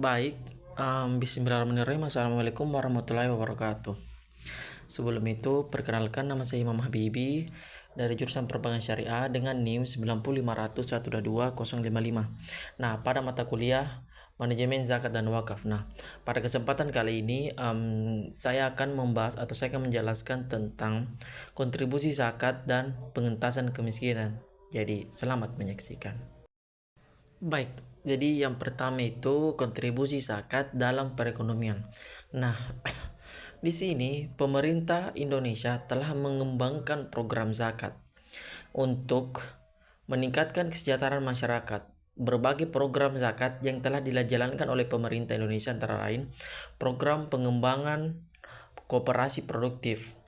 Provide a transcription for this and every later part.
Baik, Bismillahirrahmanirrahim. Assalamualaikum warahmatullahi wabarakatuh. Sebelum itu, perkenalkan, nama saya Imam Habibi dari jurusan Perbankan Syariah dengan NIM 90500121055. Nah, pada mata kuliah Manajemen Zakat dan Wakaf. Nah, pada kesempatan kali ini saya akan membahas atau saya akan menjelaskan tentang kontribusi zakat dan pengentasan kemiskinan. Jadi, selamat menyaksikan. Baik, jadi yang pertama itu kontribusi zakat dalam perekonomian. Nah, di sini pemerintah Indonesia telah mengembangkan program zakat untuk meningkatkan kesejahteraan masyarakat. Berbagai program zakat yang telah dijalankan oleh pemerintah Indonesia antara lain program pengembangan koperasi produktif.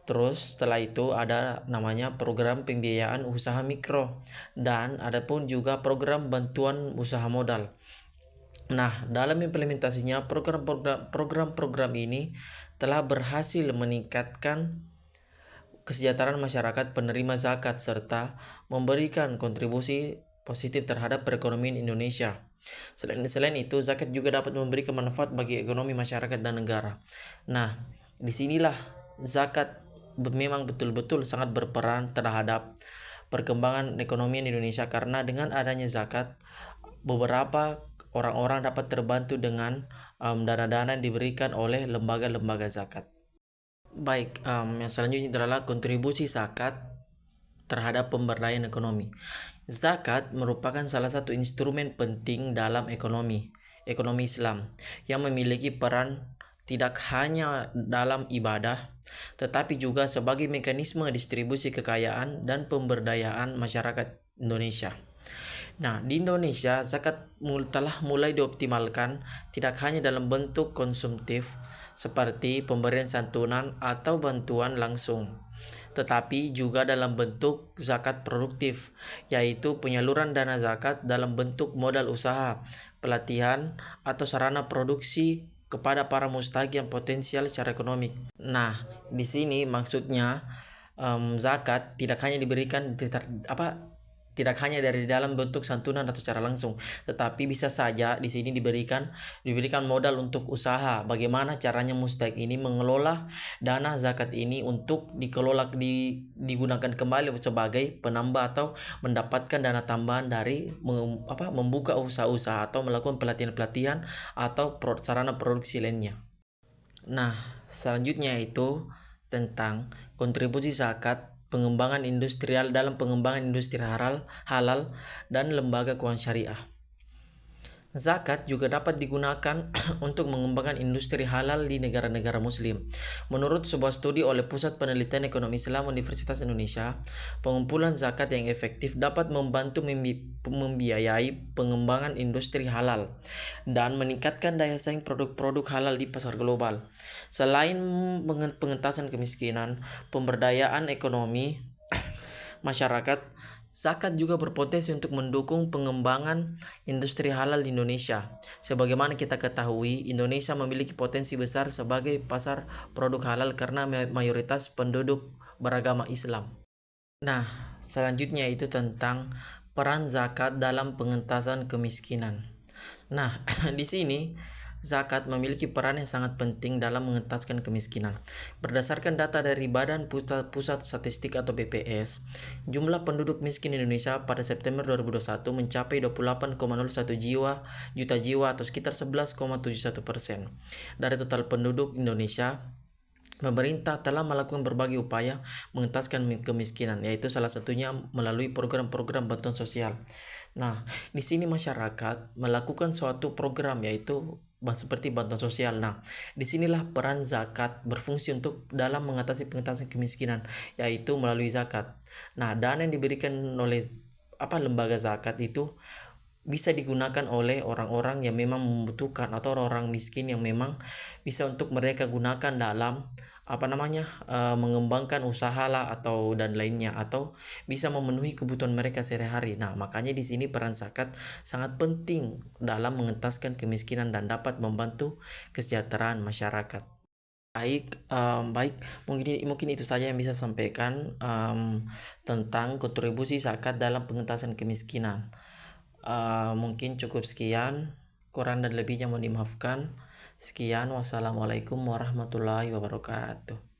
Terus setelah itu ada namanya program pembiayaan usaha mikro dan ada pun juga program bantuan usaha modal. Nah, dalam implementasinya program-program ini telah berhasil meningkatkan kesejahteraan masyarakat penerima zakat serta memberikan kontribusi positif terhadap perekonomian Indonesia. Selain itu, zakat juga dapat memberi manfaat bagi ekonomi masyarakat dan negara. Nah, disinilah zakat memang betul-betul sangat berperan terhadap perkembangan ekonomi Indonesia karena dengan adanya zakat beberapa orang-orang dapat terbantu dengan dana-dana yang diberikan oleh lembaga-lembaga zakat. Baik, yang selanjutnya adalah kontribusi zakat terhadap pemberdayaan ekonomi. Zakat merupakan salah satu instrumen penting dalam ekonomi Islam yang memiliki peran tidak hanya dalam ibadah tetapi juga sebagai mekanisme distribusi kekayaan dan pemberdayaan masyarakat Indonesia. Nah, di Indonesia zakat telah mulai dioptimalkan tidak hanya dalam bentuk konsumtif seperti pemberian santunan atau bantuan langsung, tetapi juga dalam bentuk zakat produktif, yaitu penyaluran dana zakat dalam bentuk modal usaha, pelatihan, atau sarana produksi kepada para mustahik yang potensial secara ekonomi. Nah, di sini maksudnya zakat tidak hanya diberikan tidak hanya dari dalam bentuk santunan atau secara langsung, tetapi bisa saja di sini diberikan modal untuk usaha. Bagaimana caranya mustahik ini mengelola dana zakat ini untuk digunakan kembali sebagai penambah atau mendapatkan dana tambahan dari membuka usaha-usaha atau melakukan pelatihan-pelatihan atau sarana produksi lainnya. Nah, selanjutnya itu tentang kontribusi zakat pengembangan industrial dalam pengembangan industri halal dan lembaga keuangan syariah. Zakat juga dapat digunakan untuk mengembangkan industri halal di negara-negara muslim. Menurut sebuah studi oleh Pusat Penelitian Ekonomi Islam Universitas Indonesia, pengumpulan zakat yang efektif dapat membantu membiayai pengembangan industri halal dan meningkatkan daya saing produk-produk halal di pasar global. Selain pengentasan kemiskinan, pemberdayaan ekonomi masyarakat, zakat juga berpotensi untuk mendukung pengembangan industri halal di Indonesia. Sebagaimana kita ketahui, Indonesia memiliki potensi besar sebagai pasar produk halal karena mayoritas penduduk beragama Islam. Nah, selanjutnya itu tentang peran zakat dalam pengentasan kemiskinan. Nah, di sini zakat memiliki peran yang sangat penting dalam mengentaskan kemiskinan. Berdasarkan data dari Badan Pusat Statistik atau BPS, jumlah penduduk miskin Indonesia pada September 2021 mencapai 28,01 juta jiwa atau sekitar 11,71%. Dari total penduduk Indonesia, pemerintah telah melakukan berbagai upaya mengentaskan kemiskinan, yaitu salah satunya melalui program-program bantuan sosial. Nah, di sini masyarakat melakukan suatu program yaitu seperti bantuan sosial. Nah, disinilah peran zakat berfungsi untuk dalam mengatasi pengentasan kemiskinan, yaitu melalui zakat. Nah, dana yang diberikan oleh lembaga zakat itu bisa digunakan oleh orang-orang yang memang membutuhkan atau orang-orang miskin yang memang bisa untuk mereka gunakan dalam mengembangkan usaha lah atau dan lainnya atau bisa memenuhi kebutuhan mereka sehari-hari. Nah, makanya di sini peran zakat sangat penting dalam mengentaskan kemiskinan dan dapat membantu kesejahteraan masyarakat. Baik, mungkin itu saja yang bisa sampaikan tentang kontribusi zakat dalam pengentasan kemiskinan. Mungkin cukup sekian. Kurang dan lebihnya mohon dimaafkan. Sekian, wassalamualaikum warahmatullahi wabarakatuh.